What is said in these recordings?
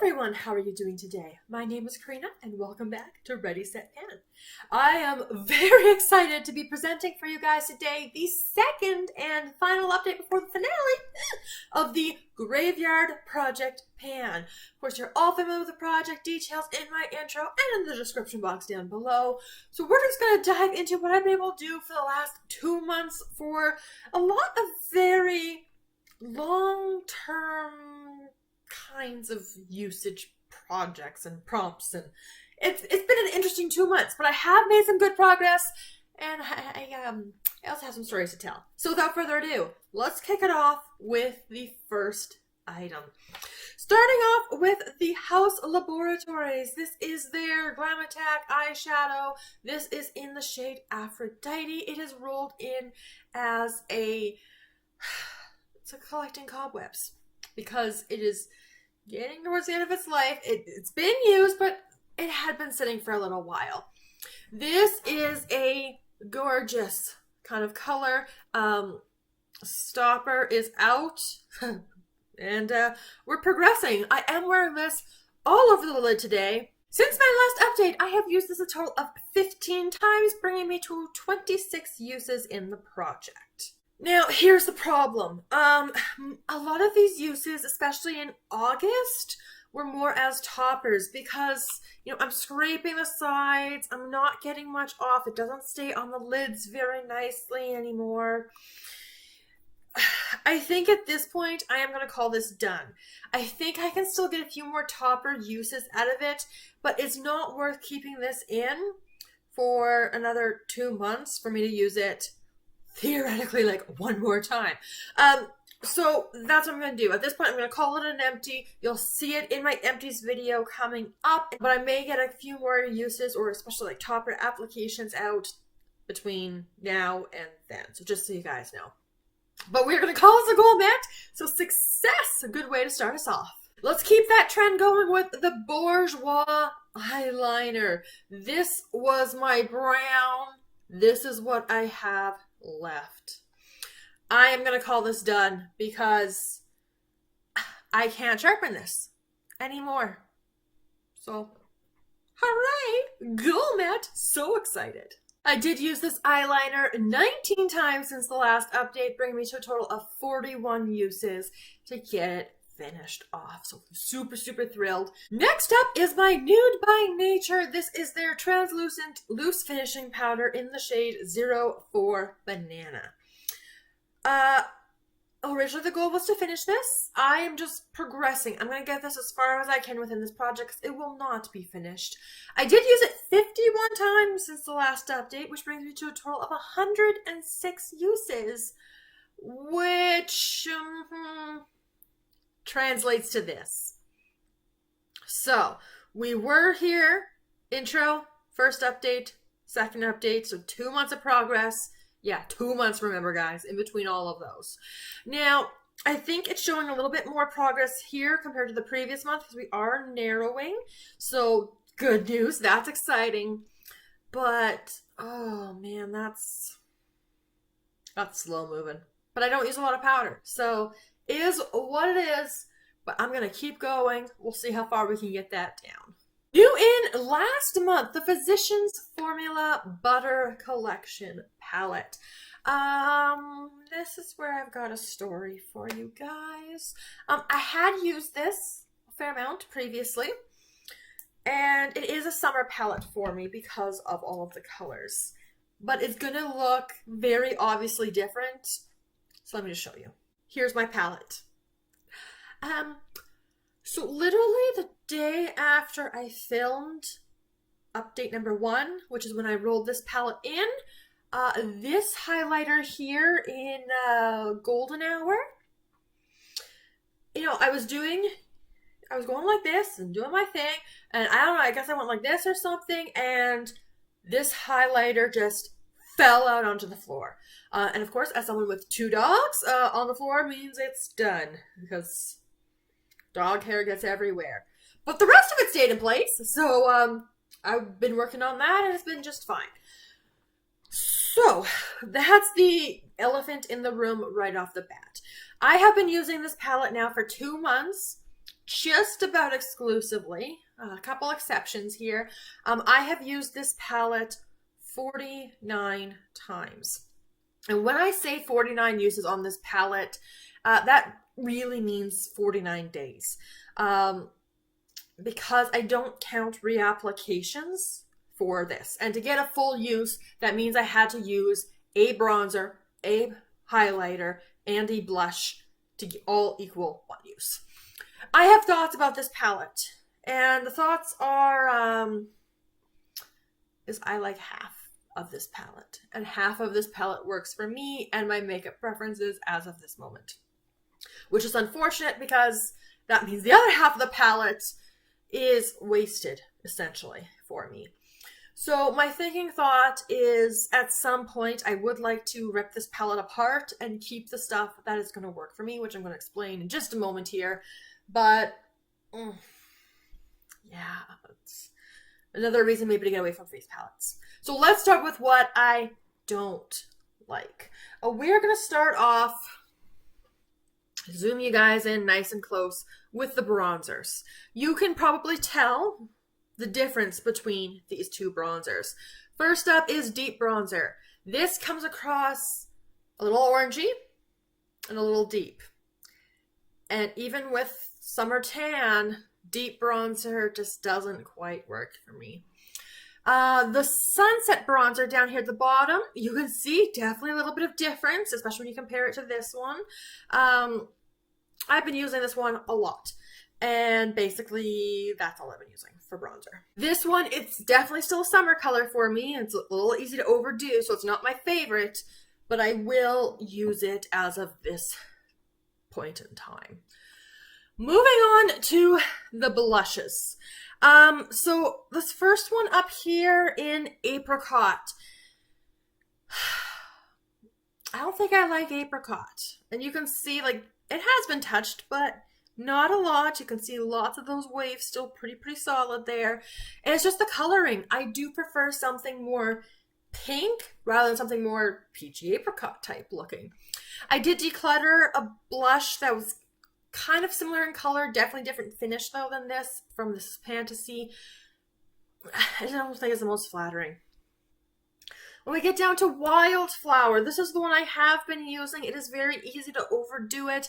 everyone, how are you doing today? My name is Karina and welcome back to Ready, Set, Pan. I am very excited to be presenting for you guys today the second and final update before the finale of the Graveyard Project Pan. Of course, you're all familiar with the project details in my intro and in the description box down below. So we're just going to dive into what I've been able to do for the last 2 months for a lot of very long-term kinds of usage projects and prompts, and it's been an interesting 2 months, but I have made some good progress, and I also have some stories to tell. So without further ado, let's kick it off with the first item. Starting off with the Haus Laboratories. This is their Glam Attack eyeshadow. This is in the shade Aphrodite. It is rolled in as it's collecting cobwebs, because it is getting towards the end of its life. It's been used, but it had been sitting for a little while. This is a gorgeous kind of color. Stopper is out, and we're progressing. I am wearing this all over the lid today. Since my last update, I have used this a total of 15 times, bringing me to 26 uses in the project. Now, here's the problem. A lot of these uses, especially in August, were more as toppers because, I'm scraping the sides. I'm not getting much off. It doesn't stay on the lids very nicely anymore. I think at this point, I am going to call this done. I think I can still get a few more topper uses out of it, but it's not worth keeping this in for another 2 months for me to use it theoretically like one more time. So that's what I'm going to do. At this point, I'm going to call it an empty. You'll see it in my empties video coming up, but I may get a few more uses or especially like topper applications out between now and then. So just so you guys know. But we're going to call this a goal met. So success, a good way to start us off. Let's keep that trend going with the Bourjois Eyeliner. This was my brown. This is what I have left. I am going to call this done because I can't sharpen this anymore. So, hooray! Goal met! So excited. I did use this eyeliner 19 times since the last update, bringing me to a total of 41 uses to get it finished off. So super thrilled. Next up is my Nude by Nature. This is their translucent loose finishing powder in the shade 04 Banana. Originally the goal was to finish this. I am just progressing. I'm going to get this as far as I can within this project because it will not be finished. I did use it 51 times since the last update, which brings me to a total of 106 uses, which translates to this. So we were here, intro, first update, second update, so 2 months of progress. Yeah, 2 months, remember guys, in between all of those. Now, I think it's showing a little bit more progress here compared to the previous month because we are narrowing. So good news, that's exciting. But, oh man, that's slow moving. But I don't use a lot of powder, so is what it is. But I'm going to keep going. We'll see how far we can get that down. New in last month, the Physicians Formula Butter Collection palette. This is where I've got a story for you guys. I had used this a fair amount previously, and it is a summer palette for me because of all of the colors. But it's going to look very obviously different. So let me just show you. Here's my palette. So literally the day after I filmed update number 1, which is when I rolled this palette in, this highlighter here in Golden Hour, I was going like this and doing my thing, and I don't know, I guess I went like this or something, and this highlighter just fell out onto the floor. And of course, as someone with 2 dogs, on the floor means it's done, because dog hair gets everywhere. But the rest of it stayed in place, so I've been working on that, and it's been just fine. So, that's the elephant in the room right off the bat. I have been using this palette now for 2 months, just about exclusively, a couple exceptions here, I have used this palette 49 times. And when I say 49 uses on this palette, that really means 49 days. Because I don't count reapplications for this. And to get a full use, that means I had to use a bronzer, a highlighter, and a blush to all equal one use. I have thoughts about this palette, and the thoughts are, is I like half of this palette, and half of this palette works for me and my makeup preferences as of this moment. Which is unfortunate because that means the other half of the palette is wasted, essentially, for me. So my thinking thought is at some point I would like to rip this palette apart and keep the stuff that is going to work for me, which I'm going to explain in just a moment here. But, yeah, it's another reason maybe to get away from face palettes. So let's start with what I don't like. We're going to start off, zoom you guys in nice and close, with the bronzers. You can probably tell the difference between these two bronzers. First up is deep bronzer. This comes across a little orangey and a little deep. And even with summer tan, deep bronzer just doesn't quite work for me. The sunset bronzer down here at the bottom, you can see definitely a little bit of difference, especially when you compare it to this one. I've been using this one a lot, and basically that's all I've been using for bronzer. This one, it's definitely still a summer color for me. It's a little easy to overdo, so it's not my favorite, but I will use it as of this point in time. Moving on to the blushes. So this first one up here in Apricot, I don't think I like Apricot. And you can see, like, it has been touched, but not a lot. You can see lots of those waves still pretty solid there. And it's just the coloring. I do prefer something more pink rather than something more peachy apricot type looking. I did declutter a blush that was kind of similar in color, definitely different finish though than this from this Fantasy. I don't think it's the most flattering. When we get down to Wildflower, this is the one I have been using. It is very easy to overdo it.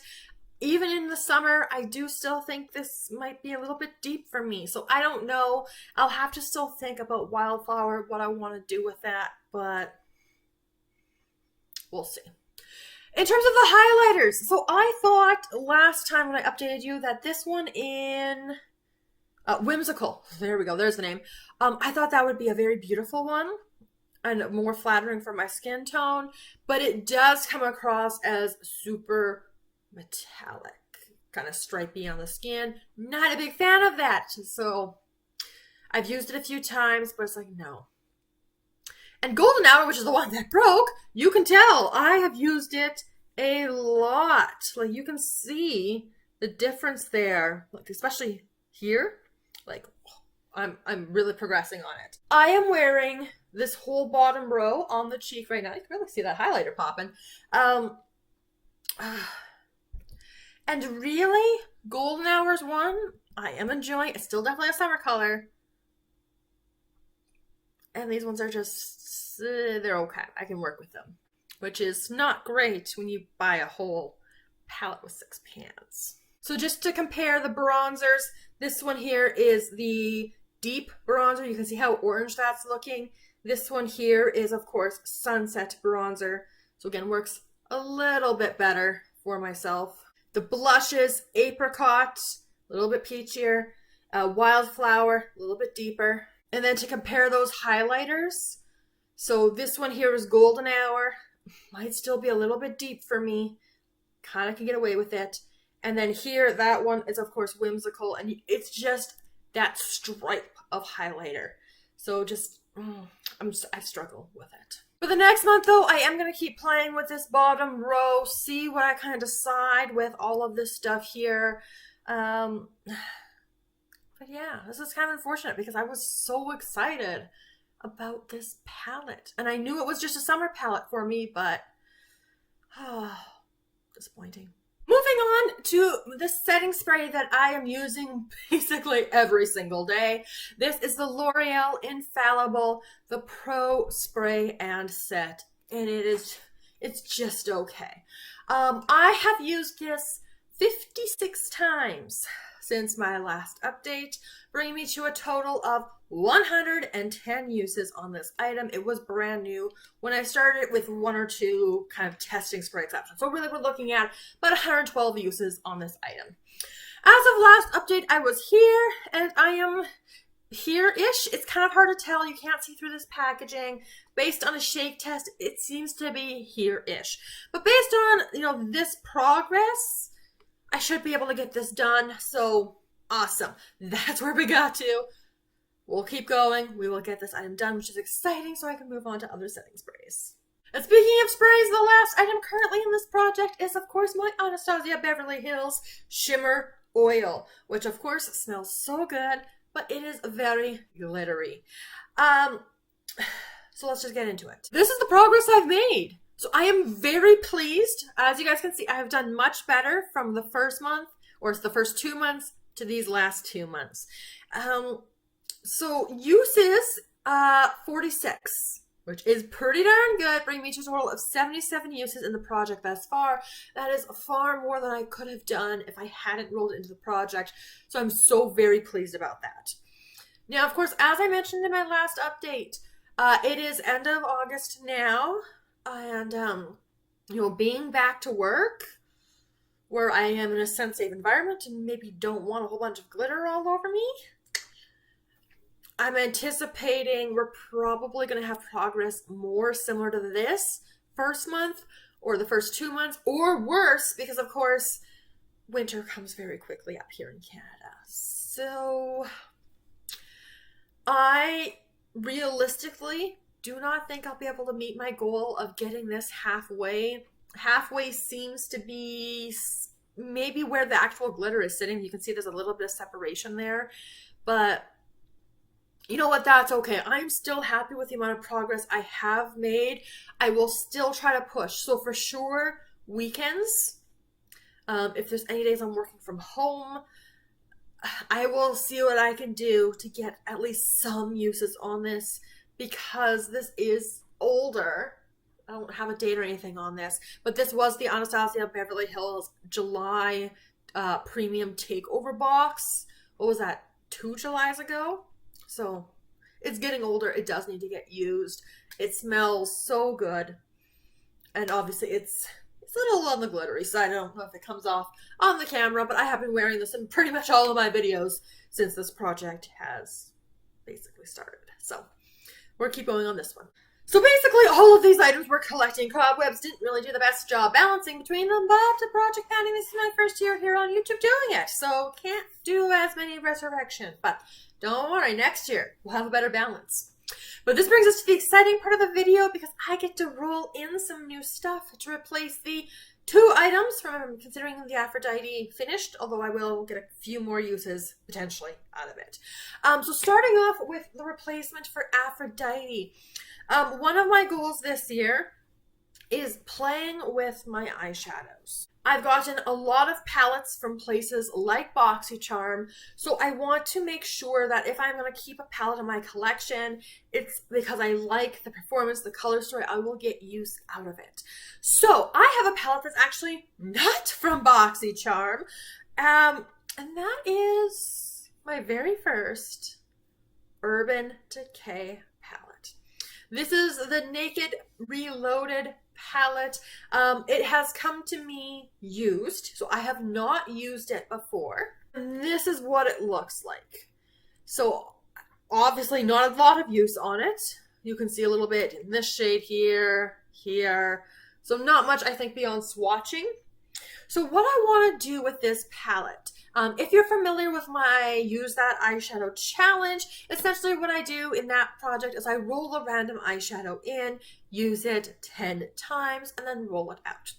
Even in the summer, I do still think this might be a little bit deep for me. So I don't know. I'll have to still think about Wildflower, what I want to do with that, but we'll see. In terms of the highlighters, so I thought last time when I updated you that this one in Whimsical, there we go, there's the name. I thought that would be a very beautiful one and more flattering for my skin tone, but it does come across as super metallic, kind of stripy on the skin. Not a big fan of that, so I've used it a few times, but it's like, no. And Golden Hour, which is the one that broke, you can tell I have used it a lot. Like, you can see the difference there, like especially here. Like, I'm really progressing on it. I am wearing this whole bottom row on the cheek right now. You can really see that highlighter popping. And really, Golden Hour's one, I am enjoying. It's still definitely a summer color. And these ones are just, they're okay. I can work with them. Which is not great when you buy a whole palette with 6 pans. So just to compare the bronzers, this one here is the deep bronzer. You can see how orange that's looking. This one here is, of course, Sunset bronzer. So again, works a little bit better for myself. The blushes, Apricot, a little bit peachier. Wildflower, a little bit deeper. And then to compare those highlighters, so this one here is Golden Hour. Might still be a little bit deep for me. Kind of can get away with it. And then here, that one is, of course, Whimsical. And it's just that stripe of highlighter. So just, I struggle with it. For the next month, though, I am going to keep playing with this bottom row. See what I kind of decide with all of this stuff here. But yeah, this is kind of unfortunate because I was so excited about this palette. And I knew it was just a summer palette for me, but disappointing. Moving on to the setting spray that I am using basically every single day. This is the L'Oreal Infallible, the Pro Spray and Set, and it's just okay. I have used this 56 times since my last update, bringing me to a total of 110 uses on this item. It was brand new when I started with 1 or 2 kind of testing spray exceptions. So really we're looking at about 112 uses on this item. As of last update, I was here, and I am here-ish. It's kind of hard to tell. You can't see through this packaging. Based on a shake test, it seems to be here-ish. But based on, this progress, I should be able to get this done. So awesome. That's where we got to. We'll keep going. We will get this item done, which is exciting, so I can move on to other setting sprays. And speaking of sprays, the last item currently in this project is, of course, my Anastasia Beverly Hills Shimmer Oil, which, of course, smells so good, but it is very glittery. So let's just get into it. This is the progress I've made. So I am very pleased. As you guys can see, I have done much better from the first month, or the first 2 months, to these last 2 months. So uses, 46, which is pretty darn good, bringing me to a total of 77 uses in the project thus far. That is far more than I could have done if I hadn't rolled it into the project. So I'm so very pleased about that. Now, of course, as I mentioned in my last update, it is end of August now, and, being back to work, where I am in a sensitive environment and maybe don't want a whole bunch of glitter all over me, I'm anticipating we're probably going to have progress more similar to this first month or the first 2 months, or worse, because of course winter comes very quickly up here in Canada. So I realistically do not think I'll be able to meet my goal of getting this halfway. Halfway seems to be maybe where the actual glitter is sitting. You can see there's a little bit of separation there, but you know what? That's okay. I'm still happy with the amount of progress I have made. I will still try to push. So for sure, weekends, if there's any days I'm working from home, I will see what I can do to get at least some uses on this, because this is older. I don't have a date or anything on this, but this was the Anastasia Beverly Hills July premium takeover box. What was that? 2 Julys ago? So it's getting older. It does need to get used. It smells so good. And obviously it's a little on the glittery side. I don't know if it comes off on the camera, but I have been wearing this in pretty much all of my videos since this project has basically started. So we'll keep going on this one. So basically all of these items we're collecting. Cobwebs didn't really do the best job balancing between them, but the project planning, this is my first year here on YouTube doing it, so can't do as many resurrection. But don't worry, next year we'll have a better balance. But this brings us to the exciting part of the video, because I get to roll in some new stuff to replace the 2 items from considering the Aphrodite finished, although I will get a few more uses potentially out of it. So starting off with the replacement for Aphrodite. One of my goals this year is playing with my eyeshadows. I've gotten a lot of palettes from places like BoxyCharm, so I want to make sure that if I'm going to keep a palette in my collection, it's because I like the performance, the color story, I will get use out of it. So I have a palette that's actually not from BoxyCharm, and that is my very first Urban Decay palette. This is the Naked Reloaded palette. It has come to me used, so I have not used it before. And this is what it looks like. So obviously not a lot of use on it. You can see a little bit in this shade here. So not much, I think, beyond swatching. So what I want to do with this palette, if you're familiar with my Use That Eyeshadow Challenge, essentially what I do in that project is I roll a random eyeshadow in, use it 10 times, and then roll it out.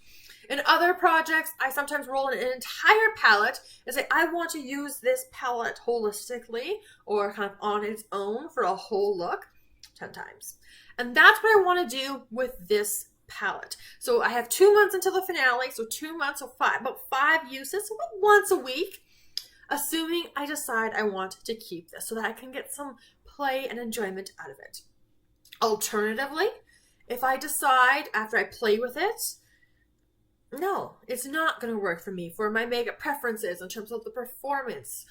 In other projects, I sometimes roll in an entire palette and say, I want to use this palette holistically or kind of on its own for a whole look 10 times. And that's what I want to do with this palette. So I have 2 months until the finale, so 2 months, so about 5 uses, so about once a week, assuming I decide I want to keep this so that I can get some play and enjoyment out of it. Alternatively, if I decide after I play with it, no, it's not going to work for me for my makeup preferences in terms of the performance,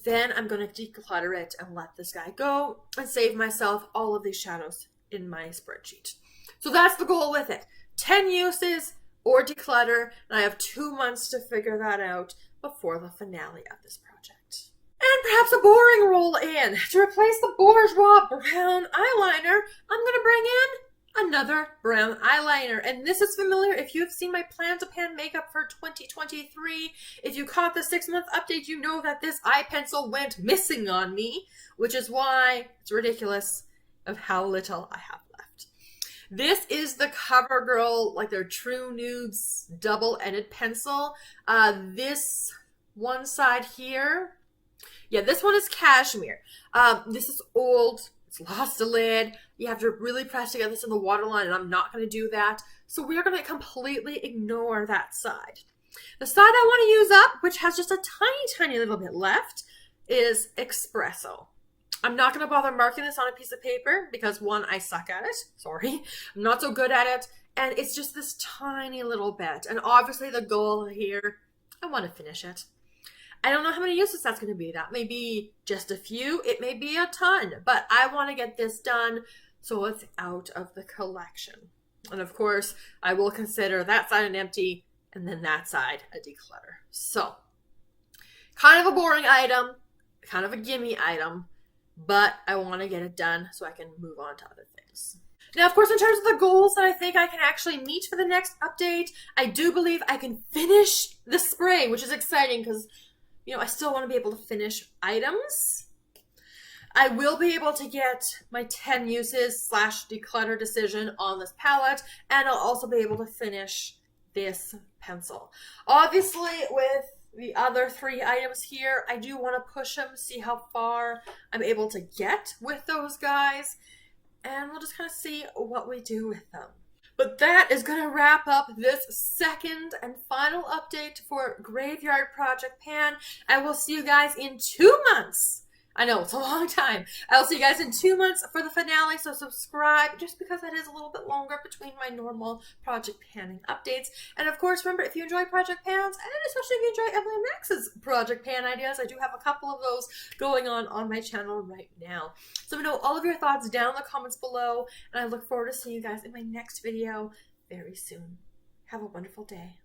then I'm going to declutter it and let this guy go and save myself all of these shadows in my spreadsheet. So that's the goal with it. 10 uses or declutter, and I have 2 months to figure that out before the finale of this project. And perhaps a boring roll in. To replace the Bourjois brown eyeliner, I'm going to bring in another brown eyeliner. And this is familiar if you have seen my Plan to Pan makeup for 2023. If you caught the 6-month update, you know that this eye pencil went missing on me, which is why it's ridiculous of how little I have left. This is the Covergirl, like their True Nudes double-ended pencil. This one side here, yeah, this one is cashmere. This is old. It's lost a lid. You have to really press to get this in the waterline, and I'm not going to do that. So we are going to completely ignore that side. The side I want to use up, which has just a tiny little bit left, is Expresso. I'm not going to bother marking this on a piece of paper because, one, I suck at it. Sorry. I'm not so good at it. And it's just this tiny little bit. And obviously the goal here, I want to finish it. I don't know how many uses that's going to be. That may be just a few. It may be a ton. But I want to get this done so it's out of the collection. And of course, I will consider that side an empty and then that side a declutter. So, kind of a boring item, kind of a gimme item, but I want to get it done so I can move on to other things. Now, of course, in terms of the goals that I think I can actually meet for the next update, I do believe I can finish the spray, which is exciting because, you know, I still want to be able to finish items. I will be able to get my 10 uses / declutter decision on this palette, and I'll also be able to finish this pencil. Obviously, with the other 3 items here, I do want to push them, see how far I'm able to get with those guys, and we'll just kind of see what we do with them. But that is going to wrap up this second and final update for Graveyard Project Pan. I will see you guys in 2 months. I know, it's a long time. I'll see you guys in 2 months for the finale, so subscribe, just because that is a little bit longer between my normal project panning updates. And of course, remember, if you enjoy project pans, and especially if you enjoy emilynmax's project pan ideas, I do have a couple of those going on my channel right now. So let me know all of your thoughts down in the comments below, and I look forward to seeing you guys in my next video very soon. Have a wonderful day.